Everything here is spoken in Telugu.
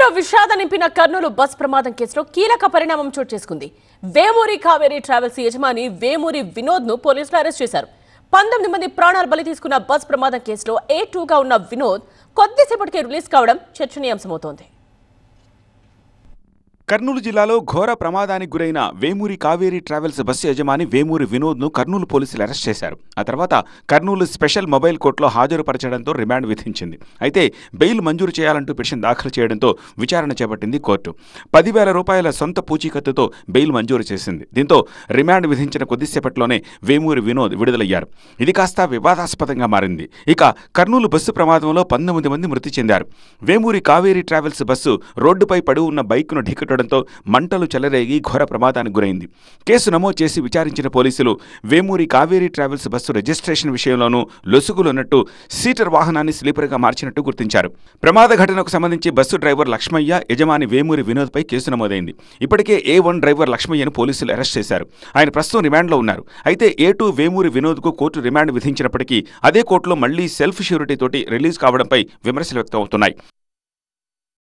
తీవ్ర విషాదం నింపిన కర్నూలు బస్ ప్రమాదం కేసులో కీలక పరిణామం చోటు చేసుకుంది. వేమూరి కావేరీ ట్రావెల్స్ యజమాని వేమూరి వినోద్ ను పోలీసులు అరెస్ట్ చేశారు. 19 మంది ప్రాణాలు బలి తీసుకున్న బస్ ప్రమాదం కేసులో A2గా ఉన్న వినోద్ కొద్దిసేపటికే రిలీజ్ కావడం చర్చనీయాంశమవుతోంది. కర్నూలు జిల్లాలో ఘోర ప్రమాదానికి గురైన వేమూరి కావేరీ ట్రావెల్స్ బస్సు యజమాని వేమూరి వినోద్ను కర్నూలు పోలీసులు అరెస్ట్ చేశారు. ఆ తర్వాత కర్నూలు స్పెషల్ మొబైల్ కోర్టులో హాజరుపరచడంతో రిమాండ్ విధించింది. అయితే బెయిల్ మంజూరు చేయాలంటూ పిటిషన్ దాఖలు చేయడంతో విచారణ చేపట్టింది కోర్టు. 10,000 రూపాయల సొంత పూచీకత్తుతో బెయిల్ మంజూరు చేసింది. దీంతో రిమాండ్ విధించిన కొద్దిసేపట్లోనే వేమూరి వినోద్ విడుదలయ్యారు. ఇది కాస్త వివాదాస్పదంగా మారింది. ఇక కర్నూలు బస్సు ప్రమాదంలో 19 మంది మృతి చెందారు. వేమూరి కావేరీ ట్రావెల్స్ బస్సు రోడ్డుపై పడి ఉన్న బైక్ను ఢీకొట్టడంతో మంటలు చెలరేగి ఘోర ప్రమాదానికి గురైంది. కేసు నమోదు చేసి విచారించిన పోలీసులు Vemuri Kaveri travels bus registration విషయంలోనూ లొసుగులున్నట్టు సీటర్ వాహనాన్ని స్లీపర్గా మార్చినట్టు గుర్తించారు. ప్రమాద ఘటనకు సంబంధించి బస్సు డ్రైవర్ లక్ష్మయ్య, యజమాని వేమూరి వినోద్పై కేసు నమోదైంది. ఇప్పటికే A1 డ్రైవర్ లక్ష్మయ్యను పోలీసులు అరెస్ట్ చేశారు. ఆయన ప్రస్తుతం రిమాండ్లో ఉన్నారు. అయితే A2 వేమూరి వినోద్కు కోర్టు రిమాండ్ విధించినప్పటికీ అదే కోర్టులో మళ్లీ సెల్ఫ్ ష్యూరిటీ తోటి రిలీజ్ కావడంపై విమర్శలు వ్యక్తమవుతున్నాయి.